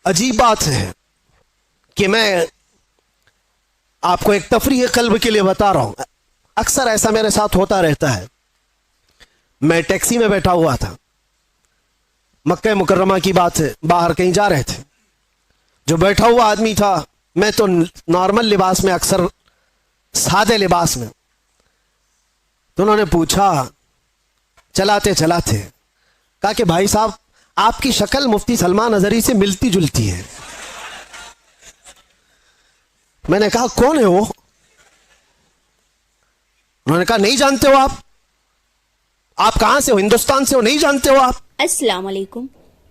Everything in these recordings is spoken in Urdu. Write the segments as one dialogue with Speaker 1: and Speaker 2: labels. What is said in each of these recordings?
Speaker 1: عجیب بات ہے کہ میں آپ کو ایک تفریح قلب کے لیے بتا رہا ہوں. اکثر ایسا میرے ساتھ ہوتا رہتا ہے. میں ٹیکسی میں بیٹھا ہوا تھا, مکہ مکرمہ کی بات ہے, باہر کہیں جا رہے تھے. جو بیٹھا ہوا آدمی تھا, میں تو نارمل لباس میں, اکثر سادے لباس میں, تو انہوں نے پوچھا چلاتے چلاتے, کہا کہ بھائی صاحب آپ کی شکل مفتی سلمان اظہری سے ملتی جلتی ہے. میں نے کہا کون ہے وہ؟ انہوں نے کہا نہیں جانتے ہو آپ کہاں سے ہو؟ ہندوستان سے ہو, نہیں جانتے ہو آپ؟
Speaker 2: السلام علیکم.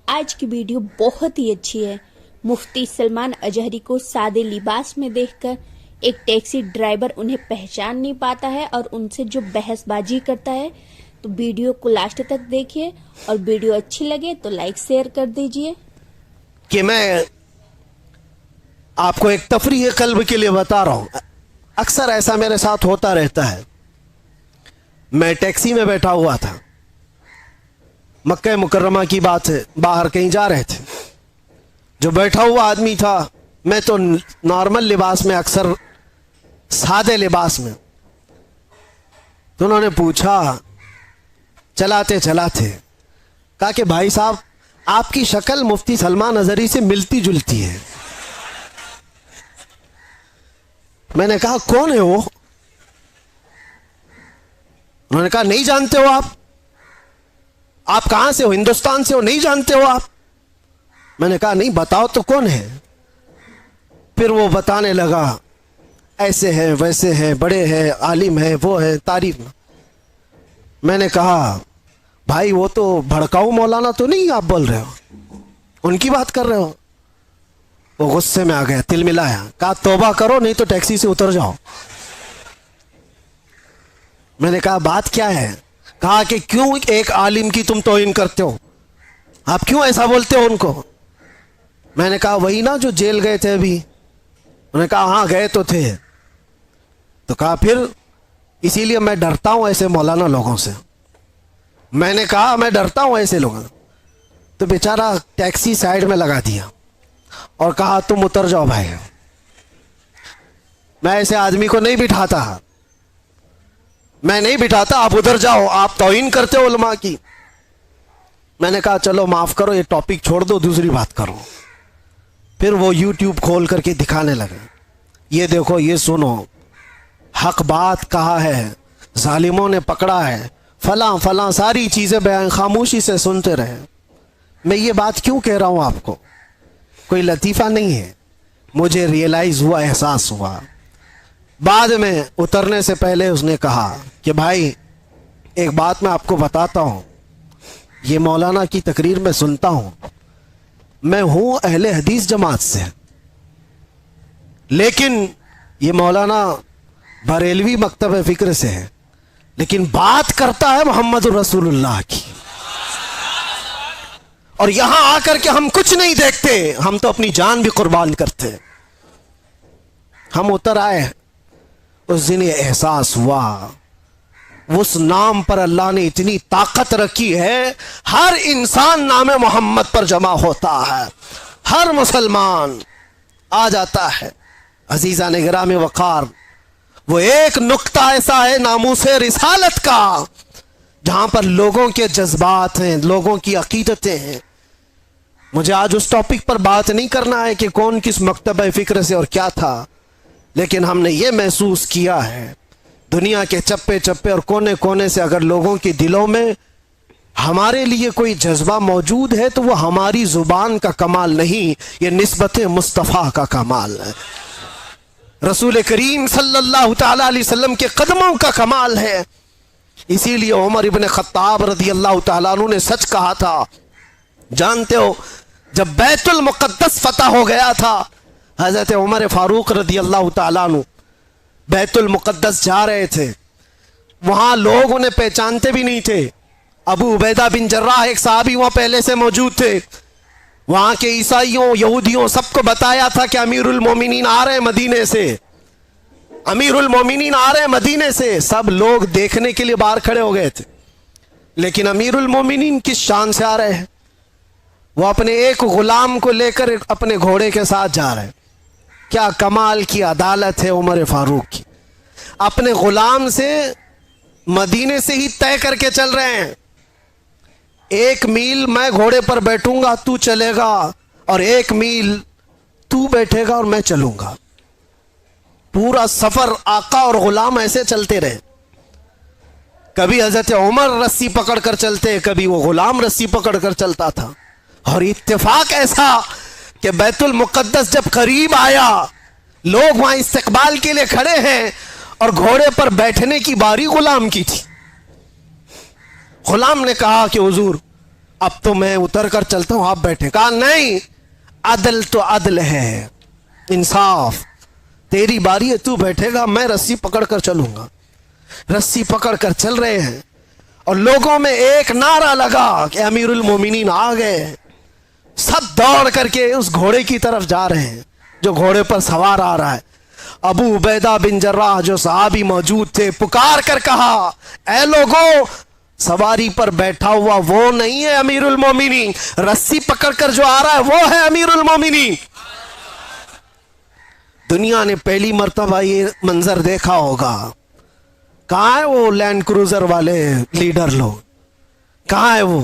Speaker 2: آج کی ویڈیو بہت ہی اچھی ہے. مفتی سلمان اظہری کو سادے لباس میں دیکھ کر ایک ٹیکسی ڈرائیور انہیں پہچان نہیں پاتا ہے اور ان سے جو بحث بازی کرتا ہے. تو ویڈیو کو لاسٹ تک دیکھیے, اور ویڈیو اچھی لگے تو لائک شیئر کر دیجئے.
Speaker 1: کہ میں آپ کو ایک تفریح قلب کے لیے بتا رہا ہوں. اکثر ایسا میرے ساتھ ہوتا رہتا ہے. میں ٹیکسی میں بیٹھا ہوا تھا, مکہ مکرمہ کی بات ہے, باہر کہیں جا رہے تھے. جو بیٹھا ہوا آدمی تھا, میں تو نارمل لباس میں, اکثر سادے لباس میں, تو انہوں نے پوچھا چلاتے چلاتے, کہا کہ بھائی صاحب آپ کی شکل مفتی سلمان اظہری سے ملتی جلتی ہے. میں نے کہا کون ہے وہ؟ انہوں نے کہا نہیں جانتے ہو آپ کہاں سے ہو؟ ہندوستان سے ہو, نہیں جانتے ہو آپ؟ میں نے کہا نہیں, بتاؤ تو کون ہے. پھر وہ بتانے لگا ایسے ہیں ویسے ہیں, بڑے ہیں, عالم ہیں, وہ ہے, تعریف. میں نے کہا بھائی وہ تو بھڑکاؤ مولانا تو نہیں آپ بول رہے ہو, ان کی بات کر رہے ہو؟ وہ غصے میں آ گیا, تل ملایا, کہا توبہ کرو نہیں تو ٹیکسی سے اتر جاؤ. میں نے کہا بات کیا ہے؟ کہا کہ کیوں ایک عالم کی تم توہین کرتے ہو, آپ کیوں ایسا بولتے ہو ان کو؟ میں نے کہا وہی نا جو جیل گئے تھے ابھی. انہوں نے کہا ہاں گئے تو تھے. تو کہا پھر اسی لیے میں ڈرتا ہوں ایسے مولانا لوگوں سے. میں نے کہا میں ڈرتا ہوں ایسے لوگوں. تو بیچارہ ٹیکسی سائیڈ میں لگا دیا اور کہا تم اتر جاؤ بھائی. میں ایسے آدمی کو نہیں بٹھاتا, میں نہیں بٹھاتا, آپ ادھر جاؤ, آپ توہین کرتے ہو علماء کی. میں نے کہا چلو معاف کرو, یہ ٹاپک چھوڑ دو, دوسری بات کرو. پھر وہ یوٹیوب کھول کر کے دکھانے لگے, یہ دیکھو, یہ سنو, حق بات کہا ہے, ظالموں نے پکڑا ہے, فلاں فلاں ساری چیزیں بیان, خاموشی سے سنتے رہے. میں یہ بات کیوں کہہ رہا ہوں آپ کو؟ کوئی لطیفہ نہیں ہے. مجھے ریئلائز ہوا, احساس ہوا. بعد میں اترنے سے پہلے اس نے کہا کہ بھائی ایک بات میں آپ کو بتاتا ہوں, یہ مولانا کی تقریر میں سنتا ہوں, میں ہوں اہل حدیث جماعت سے, لیکن یہ مولانا بریلوی مکتب فکر سے ہے, لیکن بات کرتا ہے محمد رسول اللہ کی. اور یہاں آ کر کے ہم کچھ نہیں دیکھتے, ہم تو اپنی جان بھی قربان کرتے. ہم اتر آئے, اس دن یہ احساس ہوا, اس نام پر اللہ نے اتنی طاقت رکھی ہے, ہر انسان نام محمد پر جمع ہوتا ہے, ہر مسلمان آ جاتا ہے. عزیزان گرامی وقار, وہ ایک نقطہ ایسا ہے ناموس رسالت کا, جہاں پر لوگوں کے جذبات ہیں, لوگوں کی عقیدتیں ہیں. مجھے آج اس ٹاپک پر بات نہیں کرنا ہے کہ کون کس مکتبہ فکر سے اور کیا تھا, لیکن ہم نے یہ محسوس کیا ہے دنیا کے چپے چپے اور کونے کونے سے اگر لوگوں کے دلوں میں ہمارے لیے کوئی جذبہ موجود ہے تو وہ ہماری زبان کا کمال نہیں, یہ نسبت مصطفیٰ کا کمال ہے, رسول کریم صلی اللہ تعالی علیہ وسلم کے قدموں کا کمال ہے. اسی لیے عمر ابن خطاب رضی اللہ تعالیٰ عنہ نے سچ کہا تھا. جانتے ہو جب بیت المقدس فتح ہو گیا تھا, حضرت عمر فاروق رضی اللہ تعالیٰ عنہ بیت المقدس جا رہے تھے, وہاں لوگ انہیں پہچانتے بھی نہیں تھے. ابو عبیدہ بن جراح ایک صحابی وہاں پہلے سے موجود تھے. وہاں کے عیسائیوں, یہودیوں سب کو بتایا تھا کہ امیر المومنین آ رہے ہیں مدینے سے, امیر المومنین آ رہے ہیں مدینے سے. سب لوگ دیکھنے کے لیے باہر کھڑے ہو گئے تھے, لیکن امیر المومنین کس شان سے آ رہے ہیں, وہ اپنے ایک غلام کو لے کر اپنے گھوڑے کے ساتھ جا رہے ہیں. کیا کمال کی عدالت ہے عمر فاروق کی. اپنے غلام سے مدینے سے ہی طے کر کے چل رہے ہیں, 1 میل میں گھوڑے پر بیٹھوں گا تو چلے گا, اور 1 میل تو بیٹھے گا اور میں چلوں گا. پورا سفر آقا اور غلام ایسے چلتے رہے. کبھی حضرت عمر رسی پکڑ کر چلتے, کبھی وہ غلام رسی پکڑ کر چلتا تھا. اور اتفاق ایسا کہ بیت المقدس جب قریب آیا, لوگ وہاں استقبال کے لیے کھڑے ہیں, اور گھوڑے پر بیٹھنے کی باری غلام کی تھی. غلام نے کہا کہ حضور اب تو میں اتر کر چلتا ہوں, آپ بیٹھے. کہا نہیں, عدل تو عدل ہے, انصاف, تیری باری ہے, تو بیٹھے گا, میں رسی پکڑ کر چلوں گا. رسی پکڑ کر چل رہے ہیں, اور لوگوں میں ایک نعرہ لگا کہ امیر المومنین آ گئے. سب دوڑ کر کے اس گھوڑے کی طرف جا رہے ہیں جو گھوڑے پر سوار آ رہا ہے. ابو عبیدہ بن جراح جو صحابی موجود تھے, پکار کر کہا اے لوگوں, سواری پر بیٹھا ہوا وہ نہیں ہے امیر المومنین, رسی پکڑ کر جو آ رہا ہے وہ ہے امیر المومنین. دنیا نے پہلی مرتبہ یہ منظر دیکھا ہوگا. کہاں ہے وہ لینڈ کروزر والے لیڈر لوگ, کہاں ہے وہ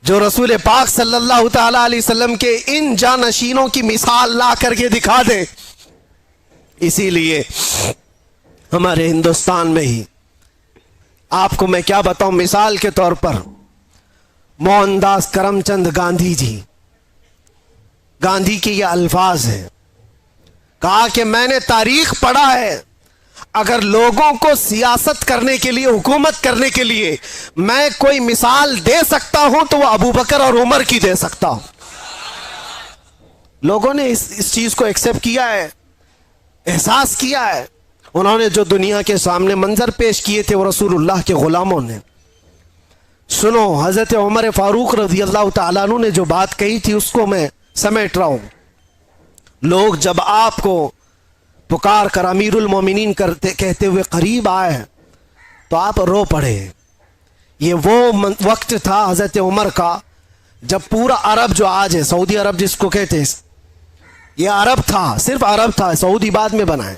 Speaker 1: جو رسول پاک صلی اللہ تعالی علیہ وسلم کے ان جانشینوں کی مثال لا کر کے دکھا دے. اسی لیے ہمارے ہندوستان میں ہی آپ کو میں کیا بتاؤں, مثال کے طور پر موہن داس کرم چند گاندھی جی, گاندھی کے یہ الفاظ ہیں, کہا کہ میں نے تاریخ پڑھا ہے, اگر لوگوں کو سیاست کرنے کے لیے, حکومت کرنے کے لیے میں کوئی مثال دے سکتا ہوں تو وہ ابو بکر اور عمر کی دے سکتا ہوں. لوگوں نے اس چیز کو ایکسپٹ کیا ہے, احساس کیا ہے. انہوں نے جو دنیا کے سامنے منظر پیش کیے تھے وہ رسول اللہ کے غلاموں نے. سنو, حضرت عمر فاروق رضی اللہ تعالیٰ عنہ نے جو بات کہی تھی اس کو میں سمیٹ رہا ہوں. لوگ جب آپ کو پکار کر امیر المومنین کہتے ہوئے قریب آئے تو آپ رو پڑے. یہ وہ وقت تھا حضرت عمر کا جب پورا عرب جو آج ہے, سعودی عرب جس کو کہتے ہیں, یہ عرب تھا, صرف عرب تھا, سعودی بعد میں بنا ہے.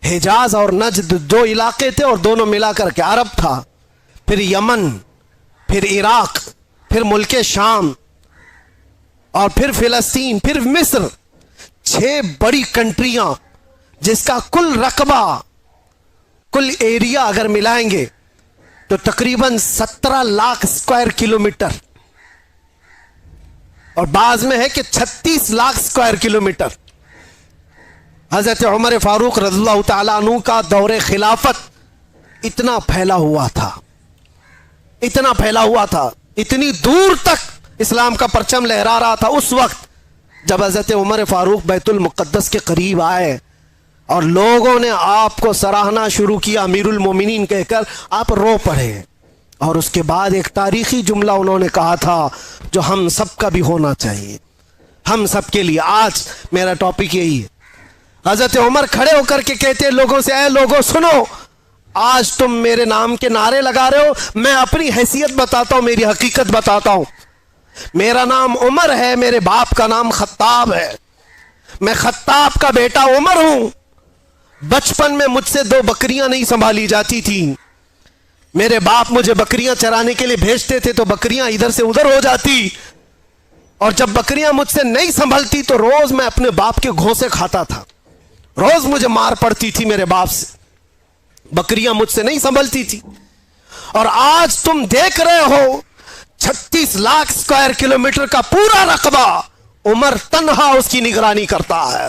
Speaker 1: حجاز اور نجد 2 علاقے تھے اور دونوں ملا کر کے عرب تھا. پھر یمن, پھر عراق, پھر ملک شام, اور پھر فلسطین, پھر مصر. 6 بڑی کنٹریاں جس کا کل رقبہ, کل ایریا اگر ملائیں گے تو تقریباً 17 لاکھ اسکوائر کلومیٹر, اور بعض میں ہے کہ 36 لاکھ اسکوائر کلومیٹر. حضرت عمر فاروق رضی اللہ تعالیٰ عنہ کا دور خلافت اتنا پھیلا ہوا تھا, اتنا پھیلا ہوا تھا, اتنی دور تک اسلام کا پرچم لہرا رہا تھا. اس وقت جب حضرت عمر فاروق بیت المقدس کے قریب آئے اور لوگوں نے آپ کو سراہنا شروع کیا امیر المومنین کہہ کر, آپ رو پڑے. اور اس کے بعد ایک تاریخی جملہ انہوں نے کہا تھا جو ہم سب کا بھی ہونا چاہیے, ہم سب کے لیے. آج میرا ٹاپک یہی ہے. حضرت عمر کھڑے ہو کر کے کہتے لوگوں سے, اے لوگوں سنو, آج تم میرے نام کے نعرے لگا رہے ہو, میں اپنی حیثیت بتاتا ہوں, میری حقیقت بتاتا ہوں. میرا نام عمر ہے, میرے باپ کا نام خطاب ہے, میں خطاب کا بیٹا عمر ہوں. بچپن میں مجھ سے 2 بکریاں نہیں سنبھالی جاتی تھی. میرے باپ مجھے بکریاں چرانے کے لیے بھیجتے تھے تو بکریاں ادھر سے ادھر ہو جاتی, اور جب بکریاں مجھ سے نہیں سنبھلتی تو روز میں اپنے باپ کے گھونسے کھاتا تھا. روز مجھے مار پڑتی تھی میرے باپ سے, بکریاں مجھ سے نہیں سنبھلتی تھی. اور آج تم دیکھ رہے ہو 36 لاکھ اسکوائر کلومیٹر کا پورا رقبہ عمر تنہا اس کی نگرانی کرتا ہے.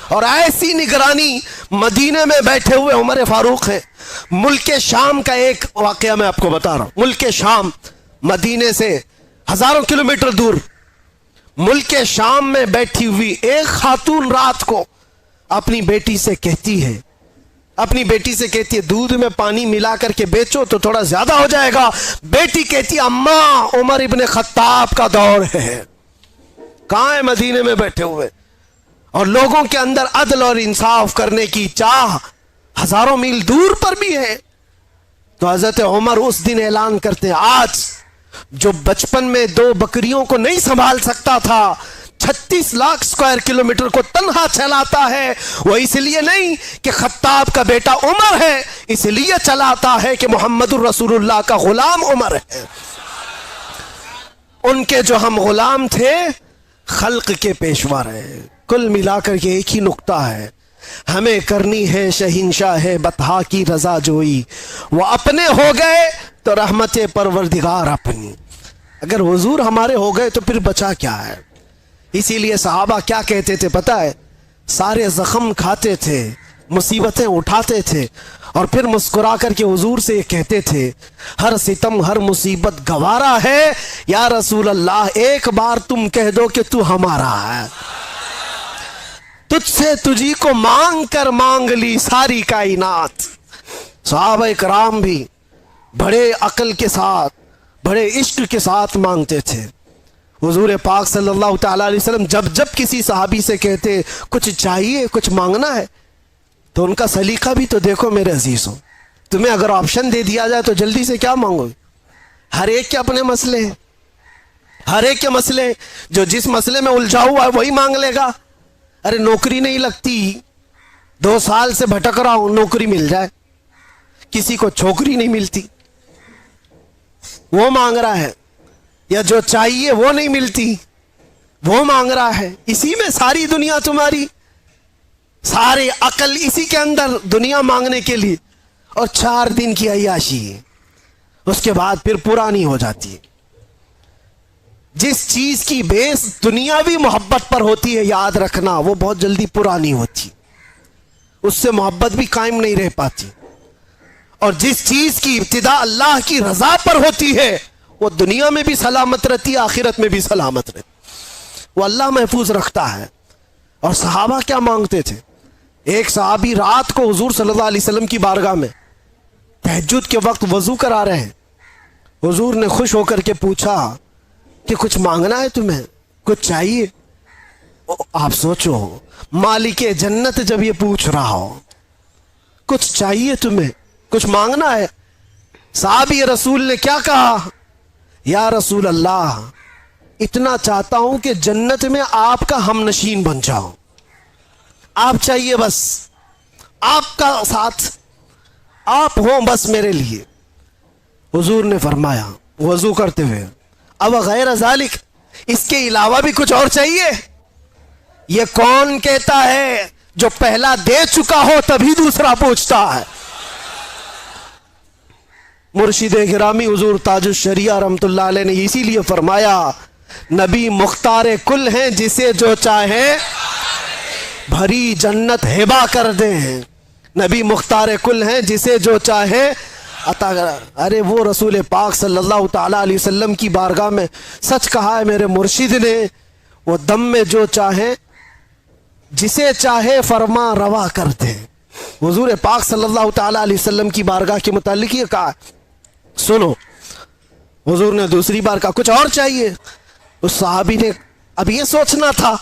Speaker 1: اور ایسی نگرانی مدینے میں بیٹھے ہوئے عمر فاروق ہے. ملک شام کا ایک واقعہ میں آپ کو بتا رہا ہوں. ملک شام مدینے سے ہزاروں کلومیٹر دور, ملک شام میں بیٹھی ہوئی ایک خاتون رات کو اپنی بیٹی سے کہتی ہے, دودھ میں پانی ملا کر کے بیچو تو تھوڑا زیادہ ہو جائے گا. بیٹی کہتی, اماں عمر ابن خطاب کا دور ہے. کہاں ہے؟ مدینے میں بیٹھے ہوئے, اور لوگوں کے اندر عدل اور انصاف کرنے کی چاہ ہزاروں میل دور پر بھی ہے. تو حضرت عمر اس دن اعلان کرتے ہیں, آج جو بچپن میں 2 بکریوں کو نہیں سنبھال سکتا تھا 36 لاکھ اسکوائر کلومیٹر کو تنہا چلاتا ہے، وہ اس لیے نہیں کہ خطاب کا بیٹا عمر ہے، اس لیے چلاتا ہے کہ محمد الرسول اللہ کا غلام عمر ہے۔ ان کے جو ہم غلام تھے خلق کے پیشوا رہے۔ کل ملا کر کے ایک ہی نقطہ ہے، ہمیں کرنی ہے شہنشاہ بطحا کی رضا جوئی، وہ اپنے ہو گئے تو رحمت پروردگار اپنی۔ اگر حضور ہمارے ہو گئے تو پھر بچا کیا ہے؟ اسی لیے صحابہ کیا کہتے تھے پتہ ہے؟ سارے زخم کھاتے تھے، مصیبتیں اٹھاتے تھے، اور پھر مسکرا کر کے حضور سے یہ کہتے تھے ہر ستم ہر مصیبت گوارا ہے، یا رسول اللہ ایک بار تم کہہ دو کہ تو ہمارا ہے، تجھ سے تجھی کو مانگ کر مانگ لی ساری کائنات۔ صحابہ کرام بھی بڑے عقل کے ساتھ بڑے عشق کے ساتھ مانگتے تھے۔ حضور پاک صلی اللہ تعالی علیہ وسلم جب کسی صحابی سے کہتے کچھ چاہیے کچھ مانگنا ہے تو ان کا سلیقہ بھی تو دیکھو میرے عزیزوں، تمہیں اگر آپشن دے دیا جائے تو جلدی سے کیا مانگو گے؟ ہر ایک کے اپنے مسئلے ہیں، ہر ایک کے مسئلے، جو جس مسئلے میں الجھا ہوا ہے وہی مانگ لے گا۔ ارے نوکری نہیں لگتی، 2 سال سے بھٹک رہا ہوں، نوکری مل جائے۔ کسی کو چھوکری نہیں ملتی، وہ مانگ رہا ہے، یا جو چاہیے وہ نہیں ملتی وہ مانگ رہا ہے۔ اسی میں ساری دنیا تمہاری، سارے عقل اسی کے اندر دنیا مانگنے کے لیے، اور 4 دن کی عیاشی ہے، اس کے بعد پھر پرانی ہو جاتی ہے۔ جس چیز کی بیس دنیاوی محبت پر ہوتی ہے یاد رکھنا وہ بہت جلدی پرانی ہوتی، اس سے محبت بھی قائم نہیں رہ پاتی، اور جس چیز کی ابتدا اللہ کی رضا پر ہوتی ہے وہ دنیا میں بھی سلامت رہتی ہے، آخرت میں بھی سلامت رہتی، وہ اللہ محفوظ رکھتا ہے۔ اور صحابہ کیا مانگتے تھے؟ ایک صحابی رات کو حضور صلی اللہ علیہ وسلم کی بارگاہ میں تہجد کے وقت وضو کرا رہے ہیں، حضور نے خوش ہو کر کے پوچھا کہ کچھ مانگنا ہے تمہیں، کچھ چاہیے؟ آپ سوچو مالک جنت جب یہ پوچھ رہا ہو کچھ چاہیے تمہیں، کچھ مانگنا ہے، صحابی رسول نے کیا کہا؟ یا رسول اللہ اتنا چاہتا ہوں کہ جنت میں آپ کا ہم نشین بن جاؤں، آپ چاہیے بس، آپ کا ساتھ آپ ہوں بس میرے لیے۔ حضور نے فرمایا وضو کرتے ہوئے اب غیر ذالک، اس کے علاوہ بھی کچھ اور چاہیے؟ یہ کون کہتا ہے؟ جو پہلا دے چکا ہو تبھی دوسرا پوچھتا ہے۔ مرشد گرامی حضور تاج الشریعہ رحمت اللہ علیہ نے اسی لیے فرمایا نبی مختار کل ہیں، جسے جو چاہے بھری جنت ہبا کر دیں۔ نبی مختار کل ہیں، جسے جو چاہے عطا کر۔ ارے وہ رسول پاک صلی اللہ تعالی علیہ وسلم کی بارگاہ میں سچ کہا ہے میرے مرشد نے، وہ دم میں جو چاہے جسے چاہے فرما روا کر دیں۔ حضور پاک صلی اللہ تعالی علیہ وسلم کی بارگاہ کے متعلق یہ کہا، سنو حضور نے دوسری بار کہا کچھ اور چاہیے؟ اس صحابی نے اب یہ سوچنا تھا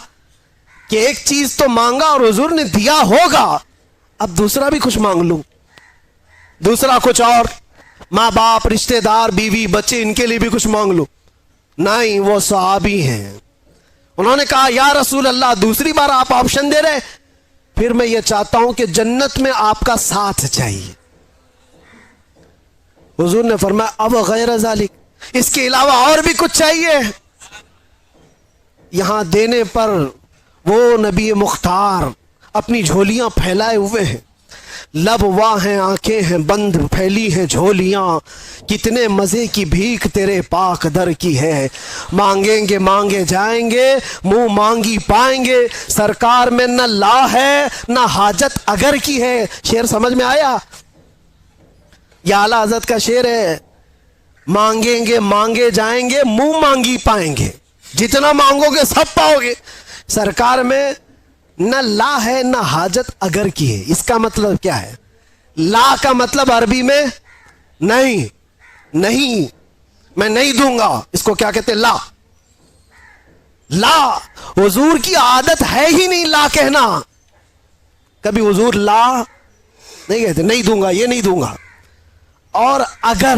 Speaker 1: کہ ایک چیز تو مانگا اور حضور نے دیا ہوگا، اب دوسرا بھی کچھ مانگ لوں، دوسرا کچھ اور، ماں باپ رشتہ دار بیوی بچے ان کے لیے بھی کچھ مانگ لوں۔ نہیں، وہ صحابی ہیں، انہوں نے کہا یا رسول اللہ دوسری بار آپ آپشن دے رہے، پھر میں یہ چاہتا ہوں کہ جنت میں آپ کا ساتھ چاہیے۔ حضور نے فرمایا اب غیر ذالک، اس کے علاوہ اور بھی کچھ چاہیے؟ یہاں دینے پر وہ نبی مختار اپنی جھولیاں پھیلائے ہوئے ہیں، لب واہ ہیں آنکھیں ہیں بند پھیلی ہیں جھولیاں، کتنے مزے کی بھیک تیرے پاک در کی ہے، مانگیں گے مانگے جائیں گے منہ مانگی پائیں گے، سرکار میں نہ لا ہے نہ حاجت اگر کی ہے۔ شعر سمجھ میں آیا؟ یہ اعلیٰ حضرت کا شعر ہے، مانگیں گے مانگے جائیں گے منہ مانگی پائیں گے، جتنا مانگو گے سب پاؤ گے، سرکار میں نہ لا ہے نہ حاجت اگر کی ہے۔ اس کا مطلب کیا ہے؟ لا کا مطلب عربی میں نہیں، نہیں میں نہیں دوں گا، اس کو کیا کہتے؟ لا۔ لا حضور کی عادت ہے ہی نہیں لا کہنا، کبھی حضور لا نہیں کہتے، نہیں دوں گا، یہ نہیں دوں گا۔ اور اگر